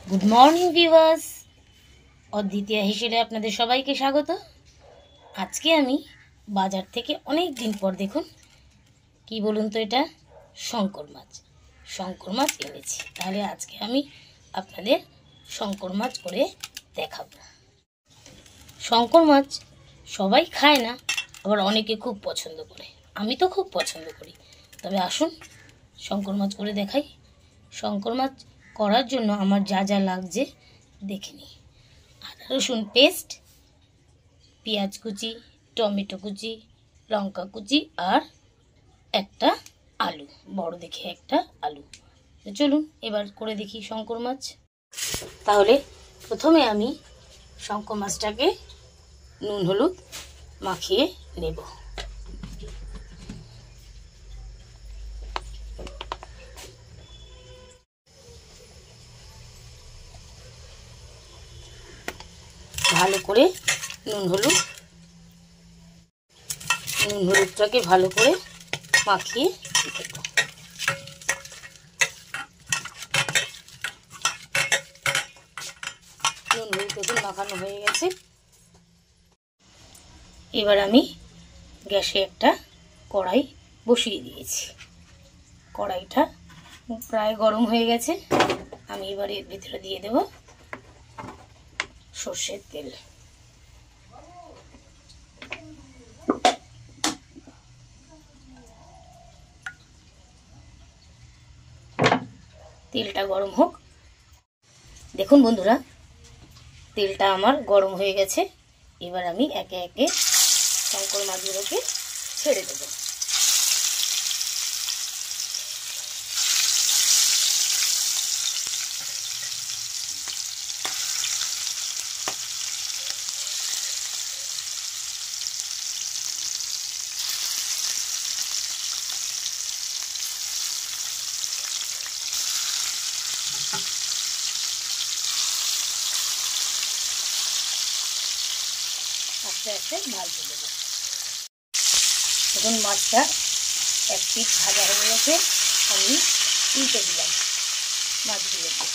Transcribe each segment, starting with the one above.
Good morning viewers, অদ্বিতীয়া হিসেবে আপনাদের সবাইকে স্বাগত। আজকে আমি বাজার থেকে অনেক দিন পর দেখুন কি বলুন তো, এটা শঙ্কর মাছ এনেছি। তাহলে আজকে আমি আপনাদের শঙ্কর মাছ করে দেখাবো। শঙ্কর মাছ সবাই খায় না, আবার অনেকে খুব পছন্দ করে। আমি তো খুব পছন্দ করি। তবে আসুন শঙ্কর মাছ করে দেখাই। শঙ্কর মাছ করার জন্য আমার যা যা লাগছে দেখে নিই। আদা রসুন পেস্ট, পেঁয়াজ কুচি, টমেটো কুচি, লঙ্কা কুচি আর একটা আলু, বড় দেখে একটা আলু। চলুন এবার করে দেখি শঙ্কর মাছ। তাহলে প্রথমে আমি শঙ্কর মাছটাকে নুন হলুদ মাখিয়ে নেব। ভালো করে নুন হলুদটাকে ভালো করে মাখিয়ে দেব। নুন হলুদ দেখুন মাখানো হয়ে গেছে। এবার আমি গ্যাসে একটা কড়াই বসিয়ে দিয়েছি। কড়াইটা প্রায় গরম হয়ে গেছে। আমি এবার এর ভিতরে দিয়ে দেব সর্ষের তেল। তেলটা গরম হোক। দেখুন বন্ধুরা, তেলটা আমার গরম হয়ে গেছে। এবার আমি একে একে শঙ্কর মাছগুলোকে ছেড়ে দেব। আস্তে আস্তে ভাজতে দেবো। দেখুন মাছটা এক পিঠ ভাজা হয়ে গেছে। আমি উল্টে দিলাম মাছগুলোকে।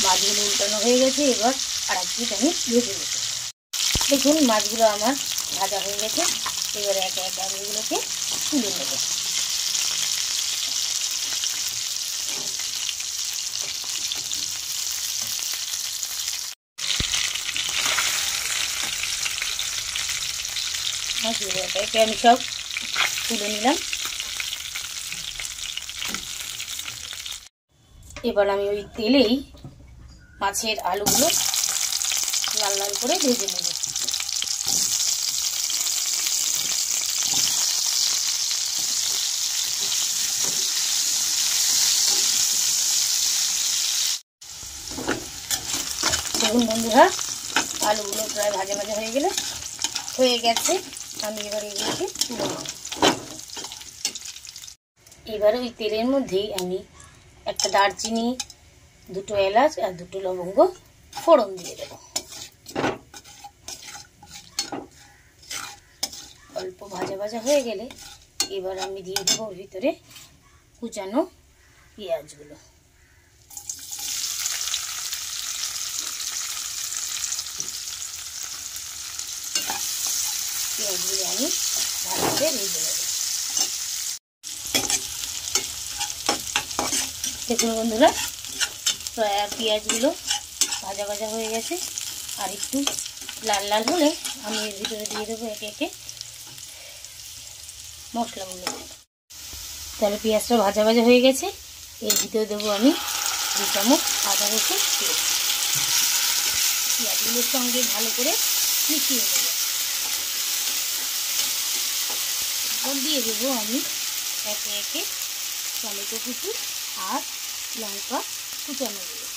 মাছগুলো উল্টানো হয়ে গেছে। এবার আর এক পিঠ আমি ভেজে নেব। দেখুন মাছগুলো আমার ভাজা হয়ে গেছে। এবারে একে একে আমি এগুলোকে তুলে নেব। মাছগুলো একে একে আমি সব তুলে নিলাম। এবার আমি ওই তেলেই মাছের আলুগুলো লাল লাল করে ভেজে নেব। দেখুন বন্ধুরা, আলুগুলো প্রায় ভাজা ভাজা হয়ে গেছে। আমি এবার এগুলোকে তুলে নেব। এবার ওই তেলের মধ্যেই আমি একটা দারচিনি, দুটো এলাচ আর দুটো লবঙ্গ ফোড়ন দিয়ে দেব। অল্প ভাজা ভাজা হয়ে গেলে এবার আমি দিয়ে দেবো ওর ভিতরে কুচানো পেঁয়াজগুলো। পেঁয়াজগুলো আমি ভালো করে ভেজে নেব। দেখুন বন্ধুরা, প্রায় পেঁয়াজগুলো ভাজা ভাজা হয়ে গেছে। আর একটু লাল লাল হলে আমি এর ভিতরে দিয়ে দেবো একে একে মশলাগুলো। তাহলে পেঁয়াজটা ভাজা ভাজা হয়ে গেছে। এর ভিতরে দেবো আমি 2 চামচ আদা রসুন পেস্ট। পেঁয়াজগুলোর সঙ্গে ভালো করে মিশিয়ে নেব। এরপর দিয়ে দেবো আমি একে একে টমেটো কুচি আর লঙ্কা কুচানো দেবো।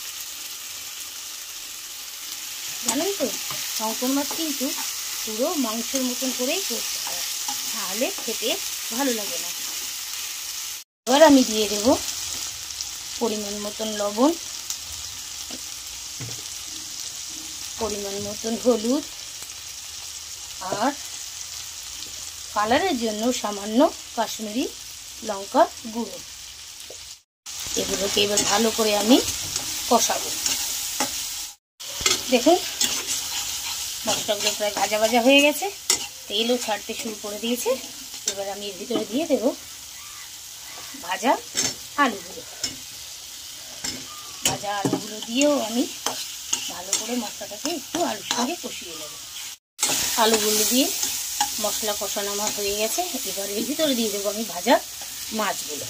জানেন তো, শঙ্কর মাছ কিন্তু পুরো মাংসের মতন করেই করতে হয়, তাহলে খেতে ভালো লাগে না। এবার আমি দিয়ে দেব পরিমাণ মতন লবণ, পরিমাণ মতন হলুদ আর কালারের জন্য সামান্য কাশ্মীরি লঙ্কার গুঁড়ো। এগুলোকে এবার ভালো করে আমি কষাবো। দেখুন মশলাগুলো প্রায় ভাজা ভাজা হয়ে গেছে, তেলও ছাড়তে শুরু করে দিয়েছে। এবার আমি এর ভিতরে দিয়ে দেব ভাজা আলুগুলো। ভাজা আলুগুলো দিয়েও আমি ভালো করে মশলাটাকে একটু আলুর সঙ্গে কষিয়ে নেব। আলুগুলো দিয়ে মশলা কষানো আমার হয়ে গেছে। এবার এর ভিতরে দিয়ে দেবো আমি ভাজা মাছগুলো।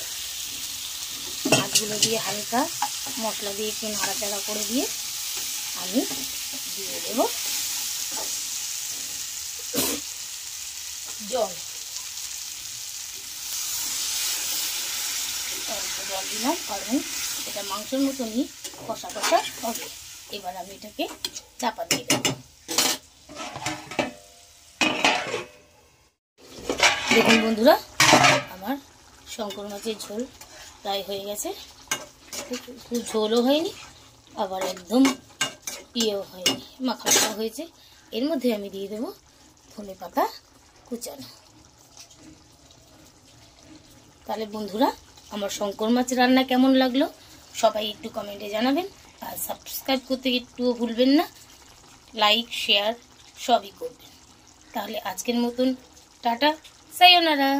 মাছগুলো দিয়ে হালকা মশলা দিয়ে একটু নাড়াচাড়া করে দিয়ে আমি দিয়ে দেব জল। জল দিলাম কারণ এটা মাংসের মতনই কষা কষা হবে। এবার আমি এটাকে চাপা দিয়ে দেব। দেখুন বন্ধুরা, আমার শঙ্কর মাছের ঝোল প্রায় হয়ে গেছে। খুব ঝোলও হয়নি, আবার একদম ইয়েও হয়নি, মাখা মাখা হয়েছে। এর মধ্যে আমি দিয়ে দেবো ধনে পাতা কুচানো। তাহলে বন্ধুরা, আমার শঙ্কর মাছ রান্না কেমন লাগলো সবাই একটু কমেন্টে জানাবেন। আর সাবস্ক্রাইব করতে একটুও ভুলবেন না, লাইক শেয়ার সবই করবেন। তাহলে আজকের মতন টাটা, সায়োনারা।